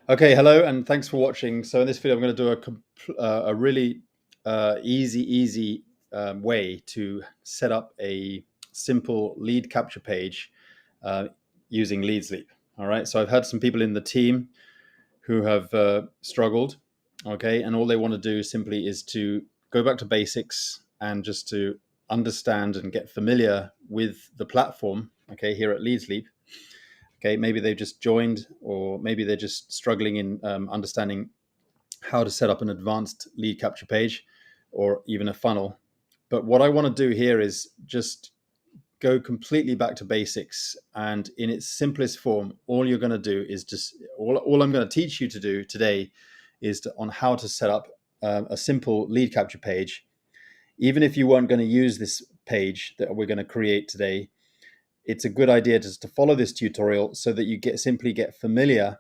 Okay, hello, and thanks for watching. So in this video, I'm going to do a really easy way to set up a simple lead capture page uh, using LeadSleep. All right, so I've had some people in the team who have struggled. Okay, and all they want to do simply is to go back to basics and just to understand and get familiar with the platform. Okay, here at LeadSleep. Okay, maybe they've just joined, or maybe they're just struggling in understanding how to set up an advanced lead capture page or even a funnel. But what I want to do here is just go completely back to basics. And in its simplest form, all you're going to do is just all I'm going to teach you to do today is on how to set up a simple lead capture page. Even if you weren't going to use this page that we're going to create today, it's a good idea just to follow this tutorial so that you simply get familiar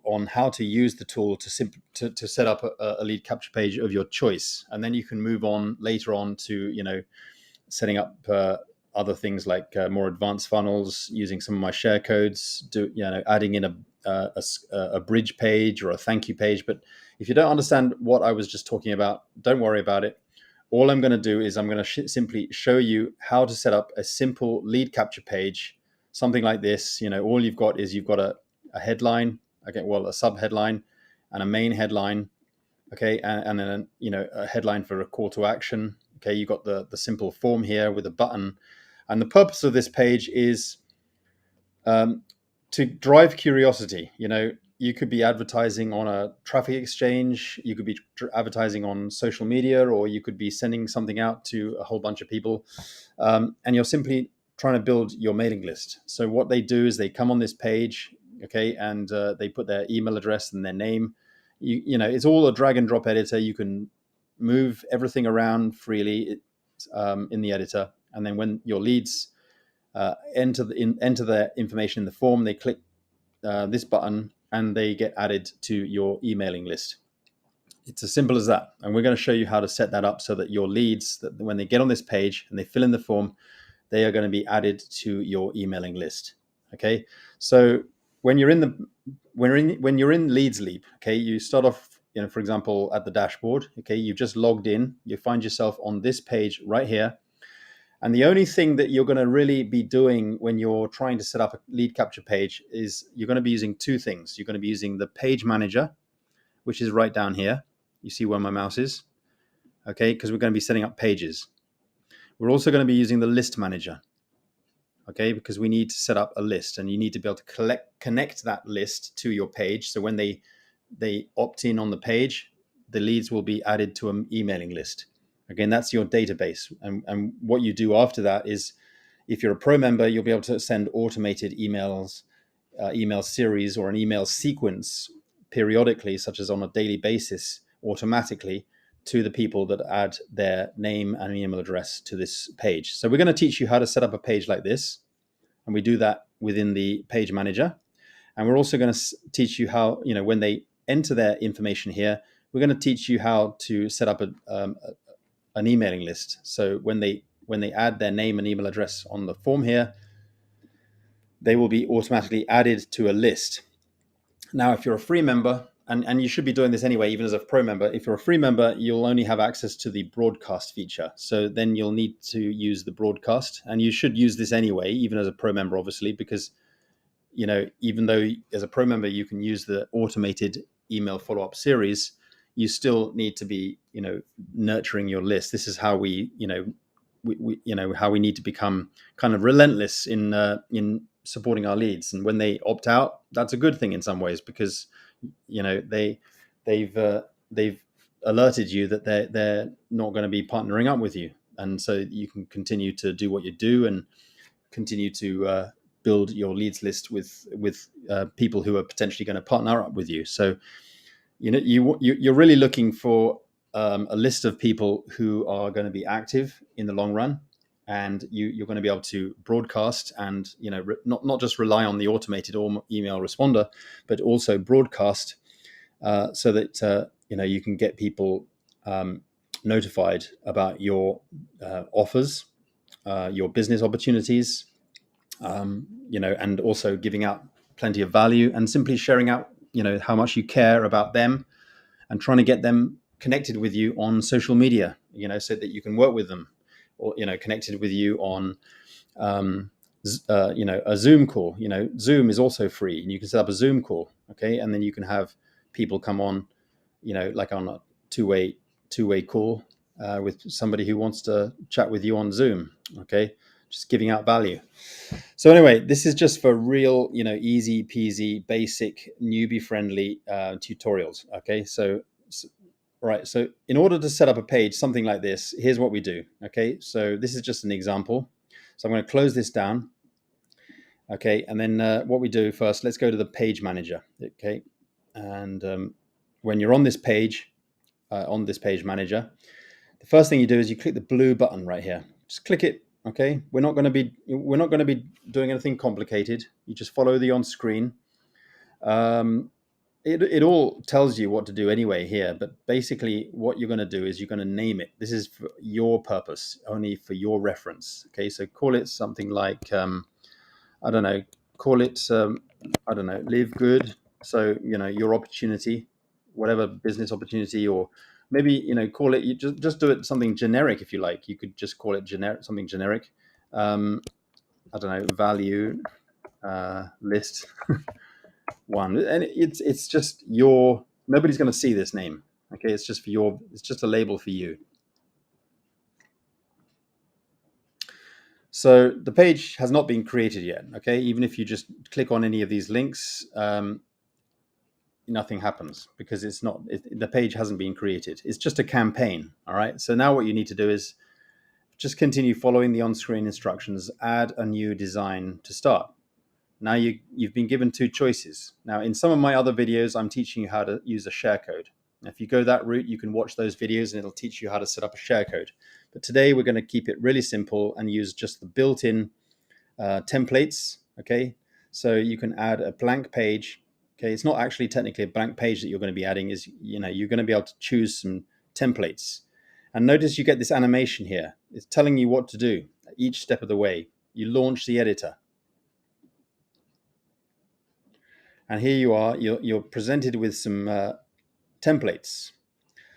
on how to use the tool to set up a lead capture page of your choice, and then you can move on later on to setting up other things like more advanced funnels using some of my share codes, adding in a bridge page or a thank you page. But if you don't understand what I was just talking about, don't worry about it. All I'm going to do is I'm going to simply show you how to set up a simple lead capture page, something like this. All you've got is a headline, okay, well, a sub headline and a main headline, okay, and then a headline for a call to action. Okay, you got the simple form here with a button, and the purpose of this page is to drive curiosity. You could be advertising on a traffic exchange, you could be advertising on social media, or you could be sending something out to a whole bunch of people, and you're simply trying to build your mailing list. So what they do is they come on this page, okay, and they put their email address and their name. It's all a drag and drop editor. You can move everything around freely in the editor, and then when your leads enter their information in the form, they click this button and they get added to your emailing list. It's as simple as that. And we're going to show you how to set that up so that your leads, that when they get on this page and they fill in the form, they are going to be added to your emailing list. Okay. So when you're in LeadSleep, okay, you start off, for example, at the dashboard. Okay, you've just logged in. You find yourself on this page right here. And the only thing that you're going to really be doing when you're trying to set up a lead capture page is you're going to be using two things. You're going to be using the page manager, which is right down here. You see where my mouse is? Okay, because we're going to be setting up pages. We're also going to be using the list manager, okay, because we need to set up a list, and you need to be able to connect that list to your page. So when they opt in on the page, the leads will be added to an emailing list. Again, that's your database. And what you do after that is, if you're a pro member, you'll be able to send automated emails, email series, or an email sequence periodically, such as on a daily basis, automatically to the people that add their name and email address to this page. So we're going to teach you how to set up a page like this, and we do that within the page manager. And we're also going to teach you how, when they enter their information here, we're going to teach you how to set up an emailing list. So when they add their name and email address on the form here, they will be automatically added to a list. Now, if you're a free member, and you should be doing this anyway, even as a pro member, if you're a free member, you'll only have access to the broadcast feature. So then you'll need to use the broadcast, and you should use this anyway, even as a pro member, obviously, because even though as a pro member you can use the automated email follow-up series, you still need to be nurturing your list. This is how we how we need to become kind of relentless in supporting our leads. And when they opt out, that's a good thing in some ways, because they've alerted you that they're not going to be partnering up with you, and so you can continue to do what you do and continue to build your leads list with people who are potentially going to partner up with you. So you're really looking for a list of people who are going to be active in the long run, and you're going to be able to broadcast and not just rely on the automated or email responder, but also broadcast so that you can get people notified about your offers, your business opportunities, and also giving out plenty of value and simply sharing out how much you care about them, and trying to get them connected with you on social media, so that you can work with them, or connected with you on a Zoom call. Zoom is also free, and you can set up a Zoom call, okay, and then you can have people come on, like on a two-way call with somebody who wants to chat with you on Zoom, okay, just giving out value. So anyway, this is just for real, easy peasy, basic, newbie friendly tutorials, okay. So right, so in order to set up a page, something like this, here's what we do, okay. So this is just an example. So I'm going to close this down. Okay, and then what we do first, let's go to the page manager. Okay, and when you're on this page manager, the first thing you do is you click the blue button right here. Just click it. Okay, we're not going to be doing anything complicated. You just follow the on screen. It all tells you what to do anyway here, but basically what you're going to do is you're going to name it. This is for your purpose, only for your reference. Okay, so call it something like I don't know, call it, I don't know, live good. So, your opportunity, whatever business opportunity, or maybe, call it, you just do it something generic if you like. You could just call it something generic. I don't know, value list one. And it's just nobody's going to see this name. Okay, it's just it's just a label for you. So the page has not been created yet. Okay, even if you just click on any of these links, nothing happens because the page hasn't been created. It's just a campaign. All right. So now what you need to do is just continue following the on-screen instructions. Add a new design to start. Now you've been given two choices. Now in some of my other videos, I'm teaching you how to use a share code. If you go that route, you can watch those videos and it'll teach you how to set up a share code. But today we're going to keep it really simple and use just the built-in templates. Okay, so you can add a blank page. Okay, it's not actually technically a blank page that you're going to be adding. You're going to be able to choose some templates. And notice you get this animation here. It's telling you what to do each step of the way. You launch the editor. And here you are, you're presented with some templates.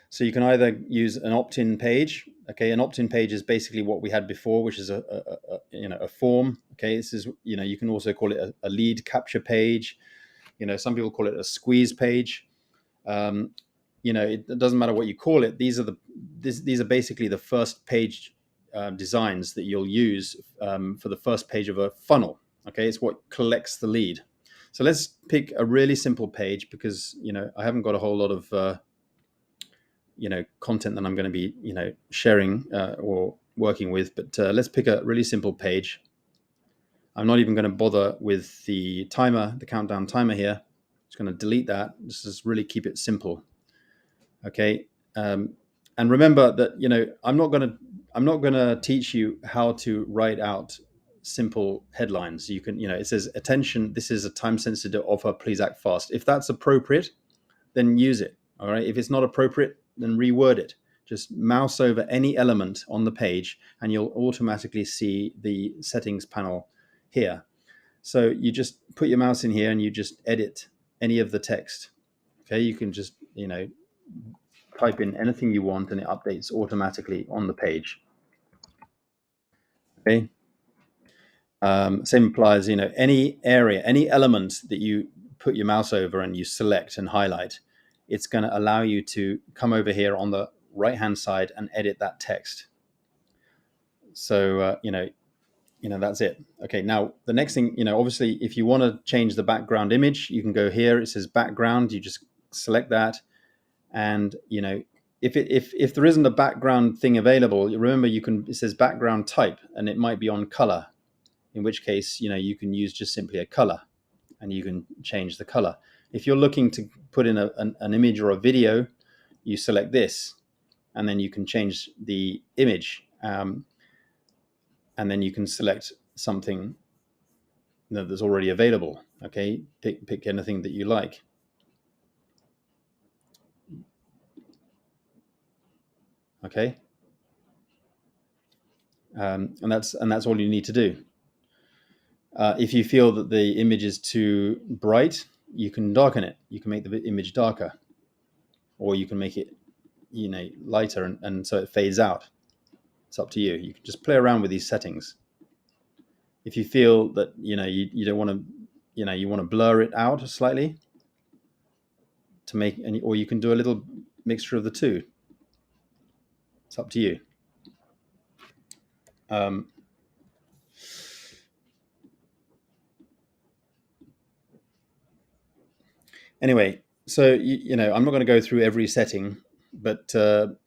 So you can either use an opt-in page. Okay, an opt-in page is basically what we had before, which is a form. Okay, this is, you can also call it a lead capture page. Some people call it a squeeze page. It doesn't matter what you call it. These are basically the first page designs that you'll use for the first page of a funnel. Okay, it's what collects the lead. So let's pick a really simple page because I haven't got a whole lot of content that I'm going to be sharing or working with. But let's pick a really simple page. I'm not even going to bother with the timer, the countdown timer here. Just going to delete that. Just really keep it simple. Okay, and remember that I'm not going to teach you how to write out simple headlines. You can it says, attention, this is a time sensitive offer, please act fast. If that's appropriate, then use it. All right, if it's not appropriate, then reword it. Just mouse over any element on the page and you'll automatically see the settings panel here. So you just put your mouse in here and you just edit any of the text. Okay, you can just type in anything you want and it updates automatically on the page. Okay, same applies. Any area, any element that you put your mouse over and you select and highlight, it's going to allow you to come over here on the right hand side and edit that text. So that's it. Okay, now the next thing, obviously if you want to change the background image, you can go here. It says background. You just select that, and if there isn't a background thing available, remember it says background type, and it might be on color. In which case, you can use just simply a color, and you can change the color. If you're looking to put in an image or a video, you select this, and then you can change the image, and then you can select something that's already available. Okay, pick anything that you like. Okay, and that's all you need to do. If you feel that the image is too bright, you can darken it. You can make the image darker, or you can make it, lighter, and so it fades out. It's up to you. You can just play around with these settings. If you feel that you don't want to, you want to blur it out slightly to make any, or you can do a little mixture of the two. It's up to you. Anyway, so I'm not going to go through every setting, but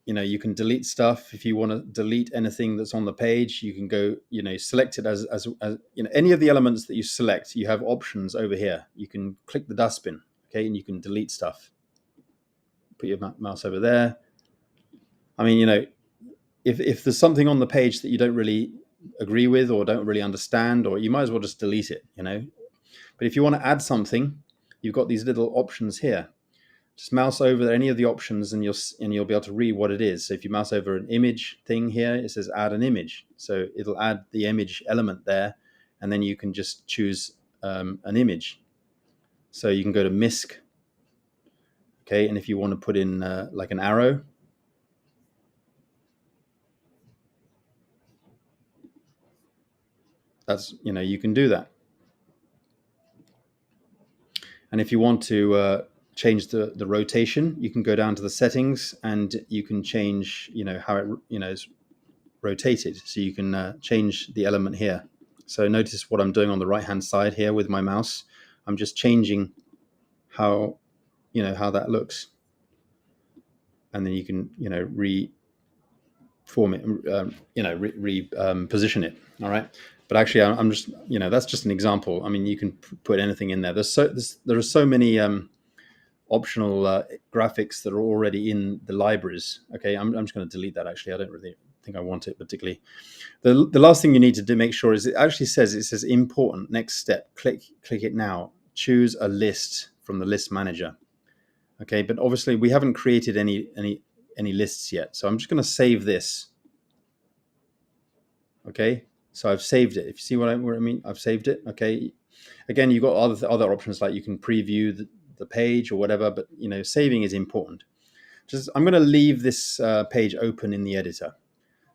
you can delete stuff. If you want to delete anything that's on the page, you can go, select it as any of the elements that you select. You have options over here. You can click the dustbin, okay, and you can delete stuff. Put your mouse over there. I mean, if there's something on the page that you don't really agree with or don't really understand, or you might as well just delete it, But if you want to add something, you've got these little options here. Just mouse over any of the options and you'll be able to read what it is. So if you mouse over an image thing here, it says add an image. So it'll add the image element there, and then you can just choose an image. So you can go to MISC, okay, and if you want to put in like an arrow, that's, you can do that. And if you want to change the rotation, you can go down to the settings and you can change, how it, is rotated. So you can change the element here. So notice what I'm doing on the right hand side here with my mouse. I'm just changing how, how that looks. And then you can, reform it, position it. All right. But actually, I'm just, that's just an example. I mean, you can put anything in there. There are so many optional graphics that are already in the libraries. Okay, I'm just going to delete that. Actually, I don't really think I want it particularly. The last thing you need to do, make sure, is it says important, next step, click it now, choose a list from the list manager. Okay, but obviously we haven't created any lists yet, so I'm just going to save this. Okay, so I've saved it. If you see what I mean, I've saved it. Okay, again, you've got other options, like you can preview the page or whatever, but saving is important. I'm going to leave this page open in the editor.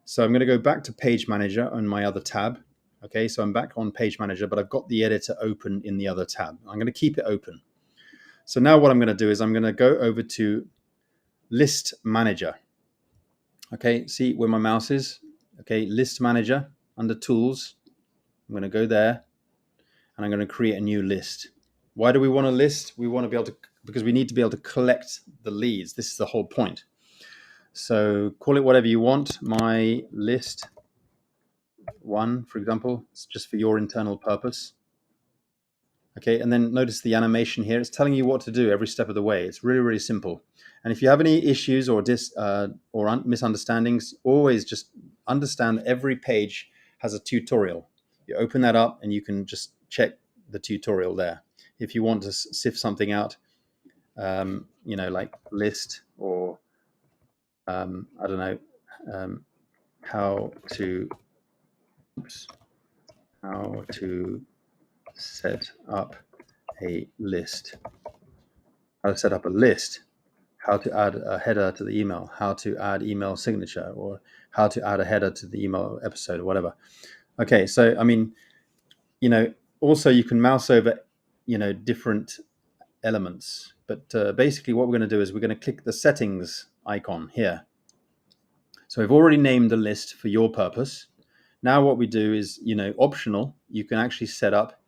So I'm going to go back to Page Manager on my other tab. Okay, so I'm back on Page Manager, but I've got the editor open in the other tab. I'm going to keep it open. So now what I'm going to do is I'm going to go over to List Manager. Okay, see where my mouse is? Okay, List Manager under Tools. I'm going to go there and I'm going to create a new list. Why do we want a list? We want to be able to, because we need to be able to collect the leads. This is the whole point. So call it whatever you want. My list 1, for example. It's just for your internal purpose. Okay, and then notice the animation here. It's telling you what to do every step of the way. It's really, really simple. And if you have any issues or misunderstandings, always just understand every page has a tutorial. You open that up and you can just check the tutorial there. If you want to sift something out, like list or I don't know, how to set up a list, how to set up a list, how to add a header to the email, how to add email signature, or how to add a header to the email episode or whatever. Okay, so I mean, also you can mouse over, different elements, but basically what we're going to do is we're going to click the settings icon here. So we've already named the list for your purpose. Now what we do is, optional, you can actually set up,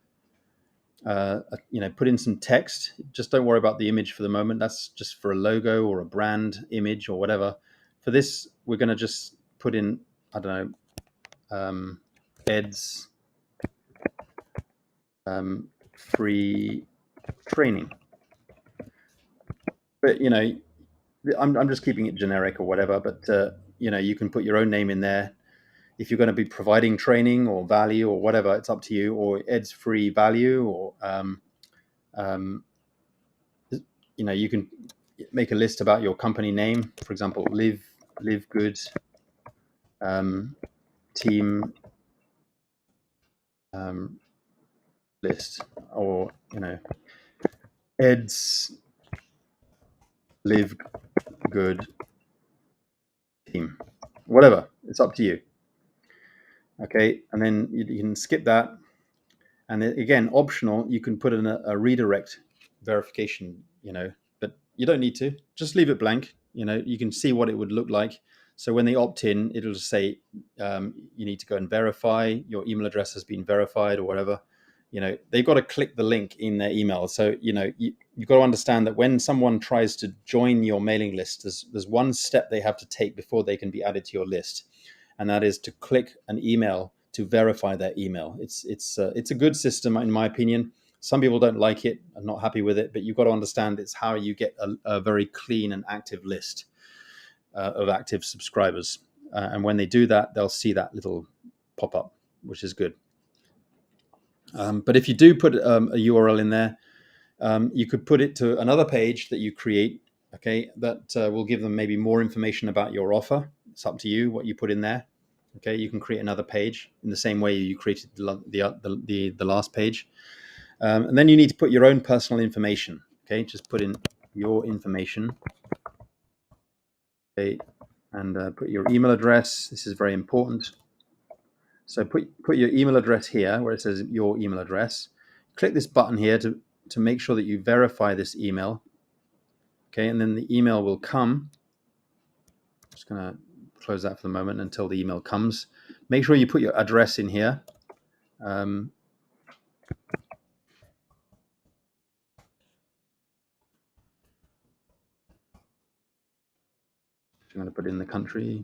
put in some text. Just don't worry about the image for the moment. That's just for a logo or a brand image or whatever. For this, we're going to just put in, I don't know, Ed's free training. But, I'm just keeping it generic or whatever, but, you can put your own name in there. If you're going to be providing training or value or whatever, it's up to you, or Ed's free value, or, you can make a list about your company name. For example, Live Good team list, or, Ed's Live Good Team, whatever. It's up to you. Okay, and then you can skip that. And then, again, optional, you can put in a redirect verification, but you don't need to. Just leave it blank. You can see what it would look like. So when they opt in, it'll just say you need to go and verify your email address has been verified or whatever. They've got to click the link in their email. So you've got to understand that when someone tries to join your mailing list, there's one step they have to take before they can be added to your list, and that is to click an email to verify their email. It's a good system in my opinion. Some people don't like it and not happy with it, but you've got to understand it's how you get a very clean and active list of active subscribers. And when they do that, they'll see that little pop up, which is good. But if you do put a URL in there, you could put it to another page that you create, okay, that will give them maybe more information about your offer. It's up to you what you put in there. Okay, you can create another page in the same way you created the last page. And then you need to put your own personal information. Okay, just put in your information. Okay, and put your email address. This is very important. So put your email address here where it says your email address. Click this button here to make sure that you verify this email. Okay, and then the email will come. Just going to close that for the moment until the email comes. Make sure you put your address in here. I'm going to put in the country.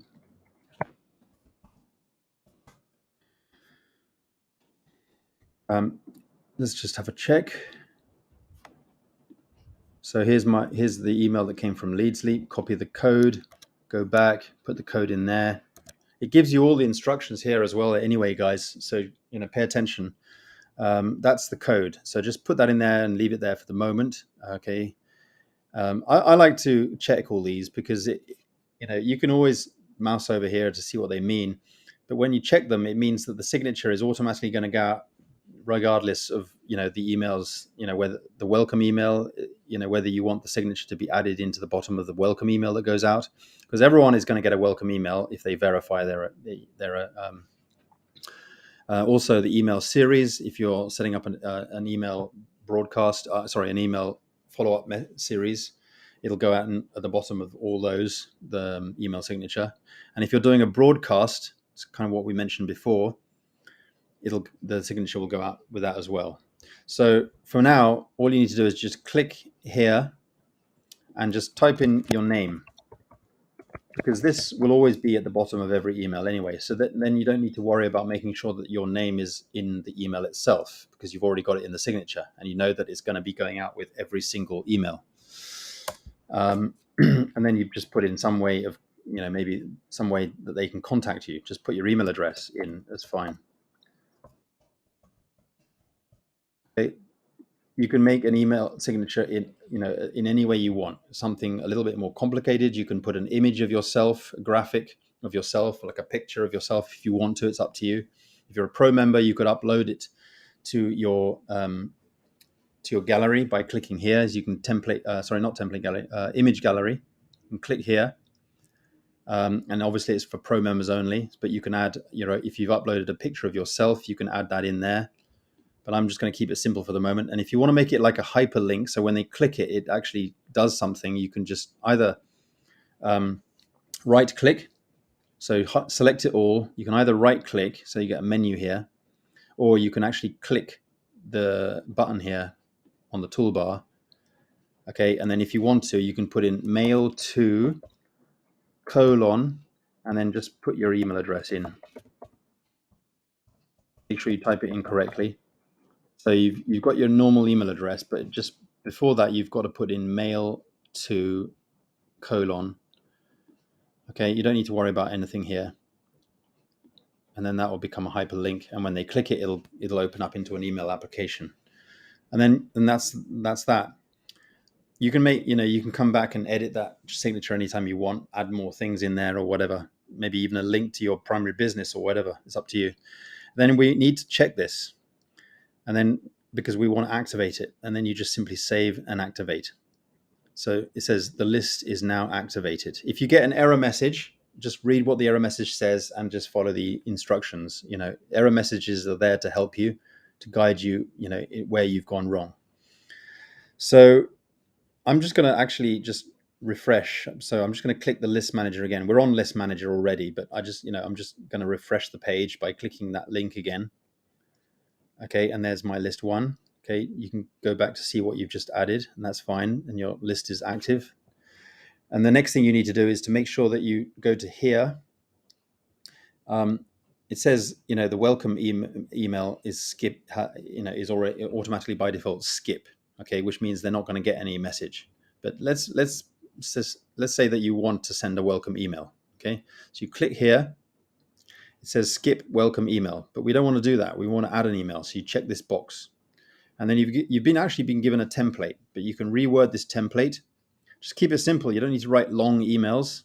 Let's just have a check. So here's the email that came from LeadSleep. Copy the code, go back, put the code in there. It gives you all the instructions here as well anyway, guys. So, pay attention. That's the code. So just put that in there and leave it there for the moment. Okay. I like to check all these because you can always mouse over here to see what they mean. But when you check them, it means that the signature is automatically going to go out regardless of, the emails, whether the welcome email, whether you want the signature to be added into the bottom of the welcome email that goes out, because everyone is going to get a welcome email if they verify their also the email series. If you're setting up an email broadcast, an email follow-up series, it'll go out at the bottom of all those, the email signature. And if you're doing a broadcast, it's kind of what we mentioned before, the signature will go out with that as well. So for now, all you need to do is just click here and just type in your name, because this will always be at the bottom of every email anyway. So then you don't need to worry about making sure that your name is in the email itself, because you've already got it in the signature and you know that it's going to be going out with every single email. And then you just put in some way of, maybe some way that they can contact you. Just put your email address in, that's fine. Okay. You can make an email signature in any way you want. Something a little bit more complicated, you can put an image of yourself, a graphic of yourself, like a picture of yourself if you want to. It's up to you. If you're a pro member, you could upload it to your gallery by clicking here. As you can image gallery, and click here. And obviously it's for pro members only, but you can add, if you've uploaded a picture of yourself, you can add that in there. But I'm just going to keep it simple for the moment. And if you want to make it like a hyperlink, so when they click it, it actually does something, you can just either right click. So select it all. You can either right click, so you get a menu here, or you can actually click the button here on the toolbar. Okay, and then if you want to, you can put in mail to : and then just put your email address in. Make sure you type it in correctly. So you've got your normal email address, but just before that, you've got to put in mail to : Okay, you don't need to worry about anything here. And then that will become a hyperlink. And when they click it, it'll open up into an email application. And that's that. You can you can come back and edit that signature anytime you want, add more things in there or whatever, maybe even a link to your primary business or whatever. It's up to you. Then we need to check this. And then because we want to activate it. And then you just simply save and activate. So it says the list is now activated. If you get an error message, just read what the error message says and just follow the instructions. Error messages are there to help you, to guide you, where you've gone wrong. So I'm just going to actually just refresh. So I'm just going to click the list manager again. We're on list manager already, but I'm just going to refresh the page by clicking that link again. Okay, and there's my list one. Okay, you can go back to see what you've just added, and that's fine, and your list is active. And the next thing you need to do is to make sure that you go to here. It says, the welcome email is skip, is already automatically by default skip. Okay, which means they're not going to get any message. But let's say that you want to send a welcome email. Okay, so you click here. It says skip welcome email, but we don't want to do that. We want to add an email. So you check this box, and then you've been given a template, but you can reword this template. Just keep it simple. You don't need to write long emails.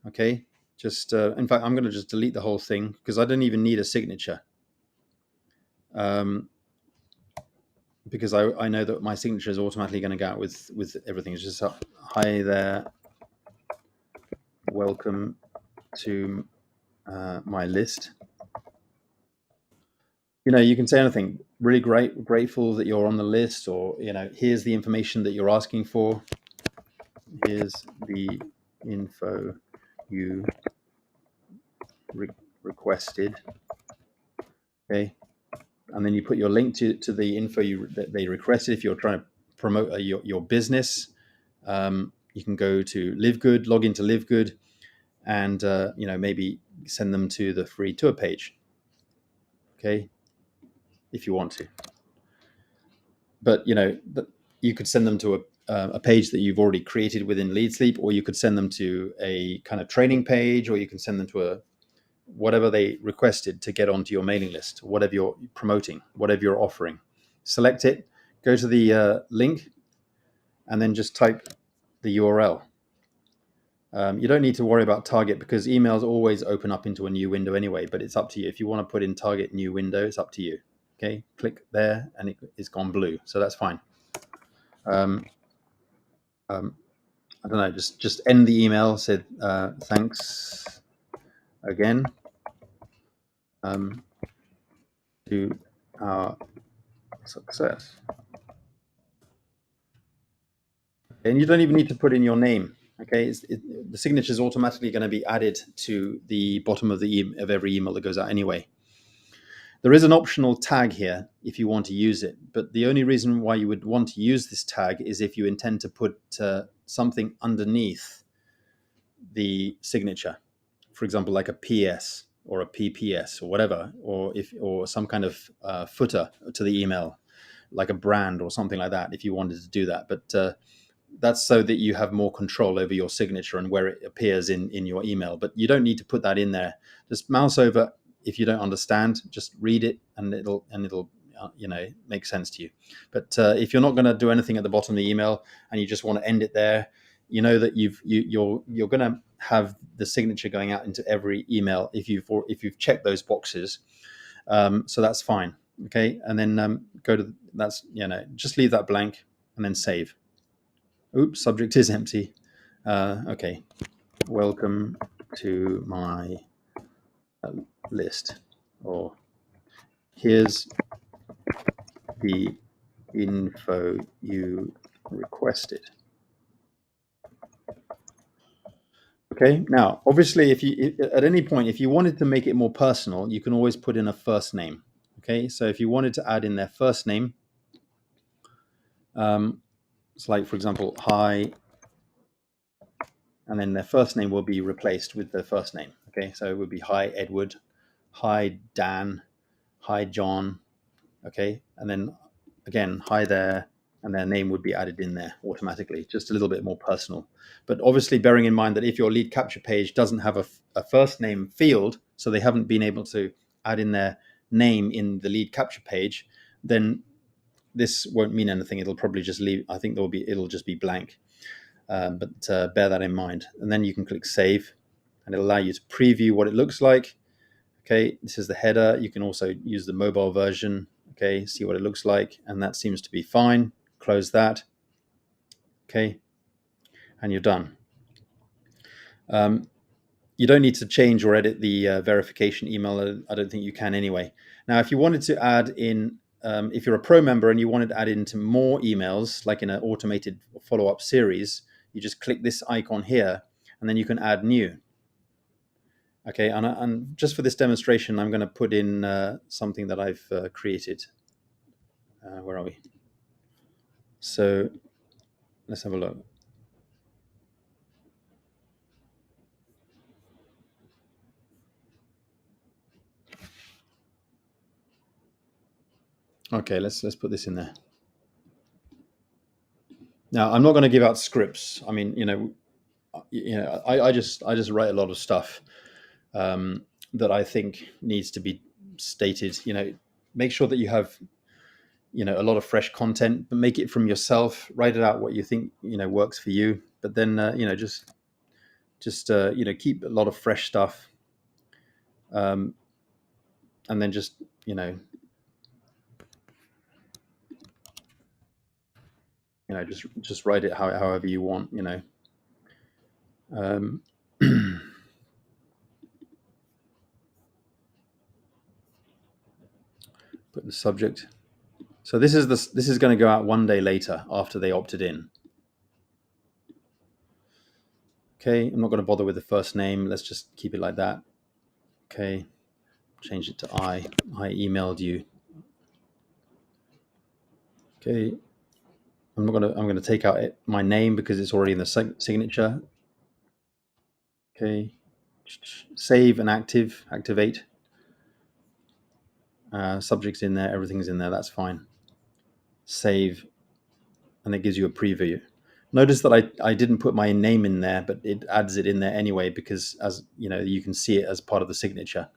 Okay, just in fact, I'm going to just delete the whole thing because I don't even need a signature. Because I know that my signature is automatically going to go out with everything. It's just hi there, welcome to my list. You can say anything. Really grateful that you're on the list, or here's the information that you're asking for. Here's the info you requested. Okay, and then you put your link to the info that they requested. If you're trying to promote your business, you can go to LiveGood, log into LiveGood, and maybe send them to the free tour page. Okay, if you want to. But you could send them to a page that you've already created within LeadSleep, or you could send them to a kind of training page, or you can send them to whatever they requested to get onto your mailing list, whatever you're promoting, whatever you're offering. Select it, go to the link, and then just type the URL. You don't need to worry about target because emails always open up into a new window anyway, but it's up to you. If you want to put in target new window, it's up to you. Okay, click there and it's gone blue, so that's fine. I don't know, just end the email, said thanks again to our success. And you don't even need to put in your name. Okay, the signature is automatically going to be added to the bottom of every email that goes out anyway. There is an optional tag here if you want to use it, but the only reason why you would want to use this tag is if you intend to put something underneath the signature, for example, like a PS or a PPS or whatever, or some kind of footer to the email, like a brand or something like that, if you wanted to do that. But that's so that you have more control over your signature and where it appears in your email. But you don't need to put that in there. Just mouse over. If you don't understand, just read it, and it'll make sense to you. But if you're not going to do anything at the bottom of the email and you just want to end it there, you know that you're going to have the signature going out into every email if you've checked those boxes. So that's fine. Okay, and then go to just leave that blank and then save. Oops, subject is empty. Okay, welcome to my list, or here's the info you requested. Okay, now obviously if you at any point, if you wanted to make it more personal, you can always put in a first name. Okay, so if you wanted to add in their first name, it's like, for example, hi, and then their first name will be replaced with their first name. Okay, so it would be hi Edward, hi Dan, hi John. Okay, and then again, hi there, and their name would be added in there automatically, just a little bit more personal. But obviously bearing in mind that if your lead capture page doesn't have a first name field, so they haven't been able to add in their name in the lead capture page, then this won't mean anything. It'll probably just leave. I think it'll just be blank. But bear that in mind. And then you can click save, and it'll allow you to preview what it looks like. Okay, this is the header. You can also use the mobile version. Okay, see what it looks like, and that seems to be fine. Close that. Okay, and you're done. You don't need to change or edit the verification email. I don't think you can anyway. Now, if you wanted to add in, if you're a pro member and you wanted to add into more emails, like in an automated follow-up series, you just click this icon here, and then you can add new. Okay, and just for this demonstration, I'm going to put in something that I've created. Where are we? So let's have a look. Okay, let's put this in there. Now, I'm not going to give out scripts. I mean, I just write a lot of stuff that I think needs to be stated. Make sure that you have a lot of fresh content, but make it from yourself. Write it out what you think works for you. But then just keep a lot of fresh stuff, and then just just write it however you want. Put the subject. So this is going to go out 1 day later after they opted in. Okay, I'm not going to bother with the first name. Let's just keep it like that. Okay, change it to I emailed you. Okay, I'm going to take out my name because it's already in the signature. Okay, save and activate. Subject's in there, everything's in there. That's fine. Save, and it gives you a preview. Notice that I didn't put my name in there, but it adds it in there anyway because, as you can see it as part of the signature.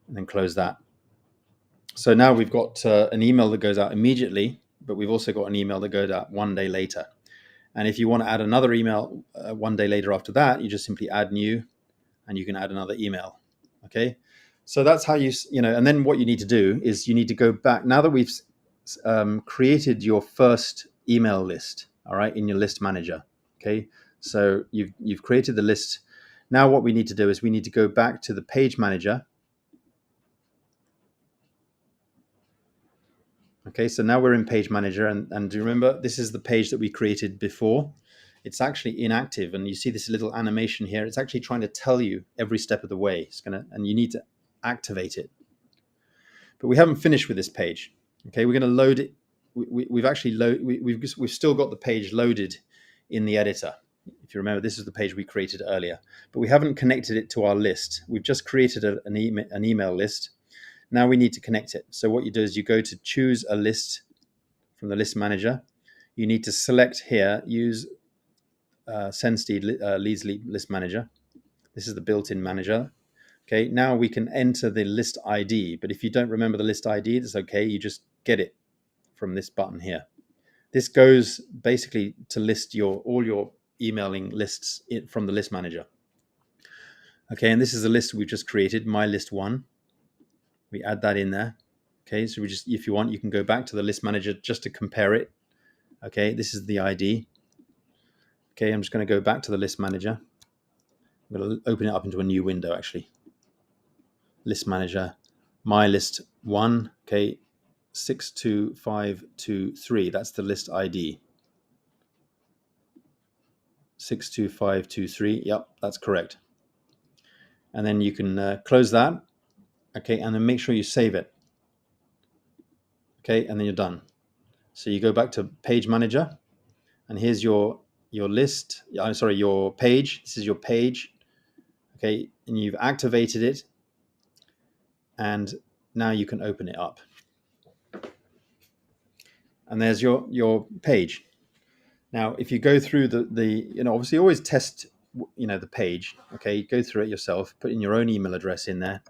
And then close that. So now we've got an email that goes out immediately, but we've also got an email that goes out 1 day later. And if you want to add another email 1 day later after that, you just simply add new, and you can add another email. Okay, so that's how and then what you need to do is you need to go back. Now that we've created your first email list, all right, in your list manager. Okay, so you've created the list. Now what we need to do is we need to go back to the page manager. Okay, so now we're in Page Manager, and do you remember this is the page that we created before? It's actually inactive, and you see this little animation here. It's actually trying to tell you every step of the way. And you need to activate it. But we haven't finished with this page. Okay, we're going to load it. We've still got the page loaded in the editor. If you remember, this is the page we created earlier, but we haven't connected it to our list. We've just created an email list. Now we need to connect it. So what you do is you go to choose a list from the list manager. You need to select here, use SendSteed Leads List Manager. This is the built-in manager. Okay, now we can enter the list ID, but if you don't remember the list ID, that's okay. You just get it from this button here. This goes basically to list all your emailing lists from the list manager. Okay, and this is the list we've just created, my list 1. We add that in there. Okay, so if you want, you can go back to the list manager just to compare it. Okay, this is the ID. Okay, I'm just going to go back to the list manager. I'm going to open it up into a new window, actually. List manager, my list 1. Okay, 62523. That's the list ID. 62523. Yep, that's correct. And then you can close that. Okay, and then make sure you save it. Okay, and then you're done. So you go back to Page Manager, and here's your list. I'm sorry, your page. This is your page. Okay, and you've activated it, and now you can open it up. And there's your page. Now, if you go through the obviously always test the page. Okay, go through it yourself. Put in your own email address in there,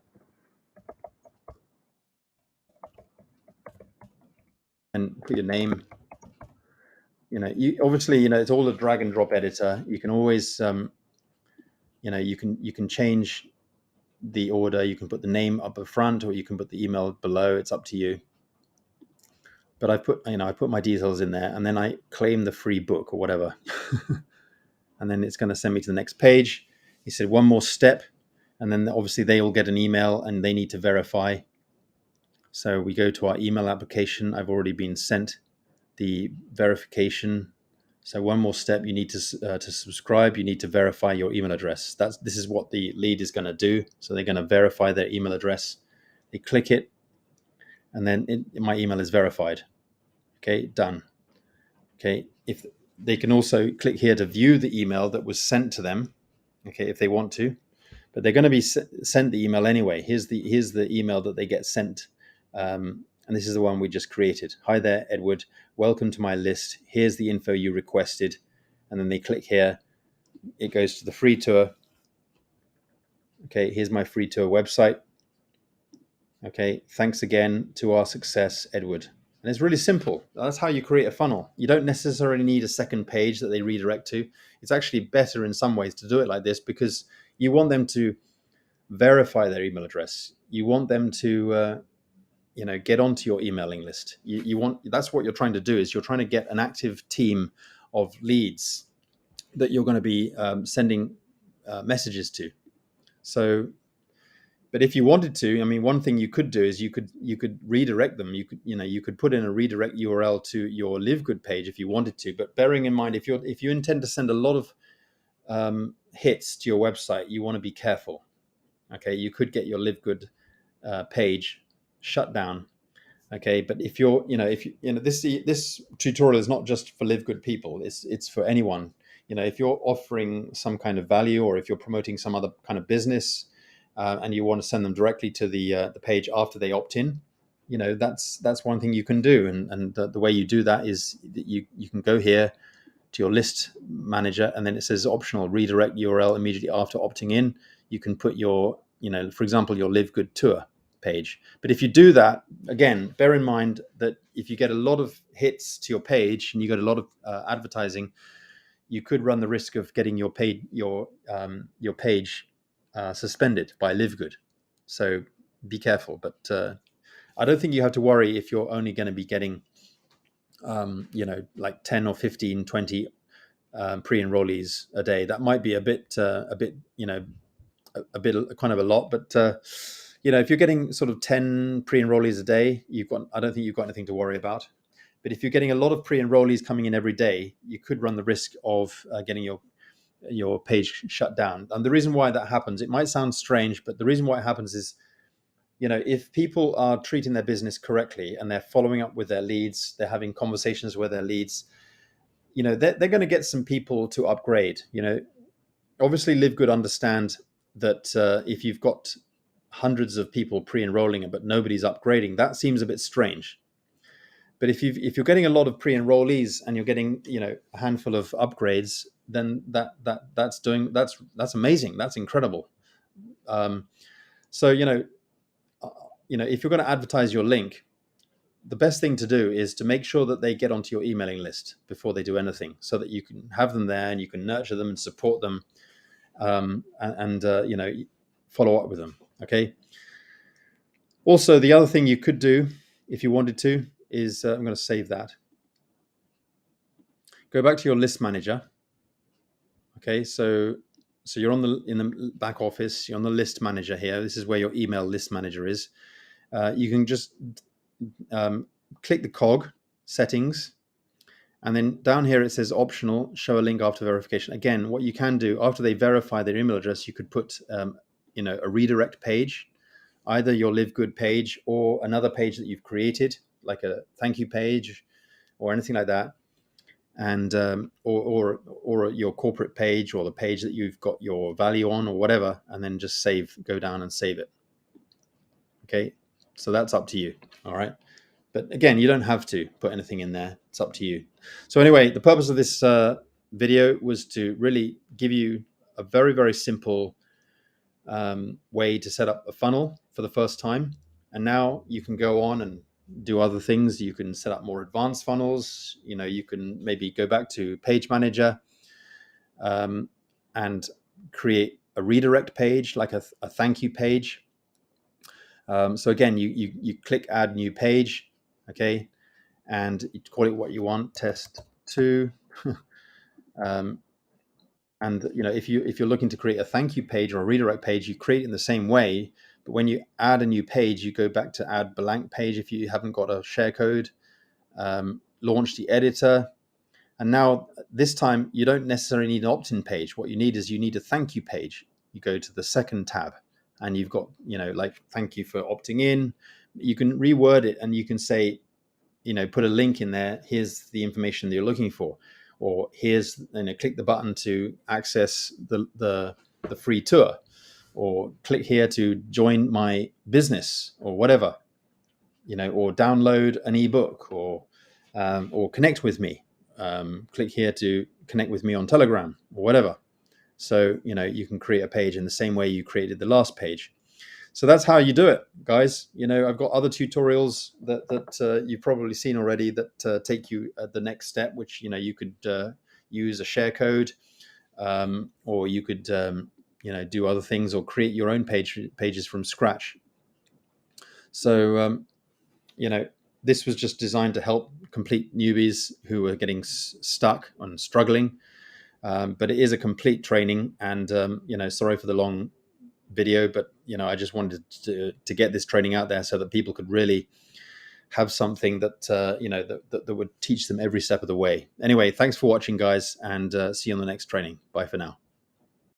and put your name. You obviously it's all a drag and drop editor. You can always you can change the order. You can put the name up front, or you can put the email below. It's up to you. but I put my details in there, and then I claim the free book or whatever. And then it's going to send me to the next page. He said one more step, and then obviously they will get an email and they need to verify. So we go to our email application. I've already been sent the verification. So one more step, you need to subscribe, you need to verify your email address. This is what the lead is going to do. So they're going to verify their email address. They click it, and then my email is verified. Okay, done. Okay, if they can also click here to view the email that was sent to them, okay, if they want to, but they're going to be sent the email anyway. Here's the email that they get sent, and this is the one we just created. Hi there, Edward. Welcome to my list. Here's the info you requested, and then they click here. It goes to the free tour. Okay, here's my free tour website. Okay, thanks again to our success, Edward. And it's really simple. That's how you create a funnel. You don't necessarily need a second page that they redirect to. It's actually better in some ways to do it like this, because you want them to verify their email address. You want them to get onto your emailing list. That's what you're trying to do, is you're trying to get an active team of leads that you're going to be sending messages to. So, but if you wanted to, I mean, one thing you could do is you could redirect them. You could put in a redirect URL to your LiveGood page if you wanted to. But bearing in mind, if you intend to send a lot of hits to your website, you want to be careful. Okay, you could get your LiveGood page shut down. Okay, but if this tutorial is not just for LiveGood people. It's for anyone. If you're offering some kind of value, or if you're promoting some other kind of business, and you want to send them directly to the page after they opt in, that's one thing you can do. And the way you do that is that you can go here to your list manager, and then it says optional redirect URL immediately after opting in. You can put your, for example, your LiveGood tour page. But if you do that, again, bear in mind that if you get a lot of hits to your page and you get a lot of advertising, you could run the risk of getting your page suspended by LiveGood. So be careful. But I don't think you have to worry if you're only going to be getting like 10 or 15, 20 pre-enrollees a day. That might be a bit kind of a lot, but if you're getting sort of 10 pre-enrollees a day, I don't think you've got anything to worry about. But if you're getting a lot of pre-enrollees coming in every day, you could run the risk of getting your page shut down. And the reason why that happens, it might sound strange, but the reason why it happens is, if people are treating their business correctly and they're following up with their leads, they're having conversations with their leads, they're going to get some people to upgrade. Obviously LiveGood understand that if you've got hundreds of people pre-enrolling but nobody's upgrading, that seems a bit strange. But if you're getting a lot of pre-enrollees and you're getting a handful of upgrades, then that's amazing. That's incredible. So if you're going to advertise your link, the best thing to do is to make sure that they get onto your emailing list before they do anything, so that you can have them there and you can nurture them and support them, and follow up with them. Okay. Also, the other thing you could do if you wanted to is I'm going to save that. Go back to your list manager. Okay, so you're in the back office. You're on the list manager here. This is where your email list manager is. You can just click the cog settings, and then down here it says optional, show a link after verification. Again, what you can do after they verify their email address, you could put a redirect page, either your LiveGood page or another page that you've created, like a thank you page or anything like that, and or your corporate page, or the page that you've got your value on, or whatever, and then just go down and save it. Okay, so that's up to you. All right, but again, you don't have to put anything in there. It's up to you. So anyway, the purpose of this video was to really give you a very, very simple way to set up a funnel for the first time. And now you can go on and do other things. You can set up more advanced funnels. You can maybe go back to Page Manager and create a redirect page, like a thank you page. So again, you click add new page. Okay. and you call it what you want, test 2. um, and if you're looking to create a thank you page or a redirect page, you create it in the same way. But when you add a new page, you go back to add blank page if you haven't got a share code. Launch the editor. And now this time you don't necessarily need an opt-in page. What you need is a thank you page. You go to the second tab and you've got, like, thank you for opting in. You can reword it and you can say, put a link in there. Here's the information that you're looking for, or here's, click the button to access the free tour, or click here to join my business, or whatever, or download an ebook, or connect with me. Click here to connect with me on Telegram, or whatever. So, you can create a page in the same way you created the last page. So that's how you do it, guys. I've got other tutorials that you've probably seen already that take you at the next step, which, you could use a share code, or you could, do other things, or create your own pages from scratch. So, this was just designed to help complete newbies who are getting stuck and struggling. But it is a complete training, and sorry for the long video, but I just wanted to get this training out there so that people could really have something that that would teach them every step of the way. Anyway, thanks for watching, guys, and see you on the next training. Bye for now.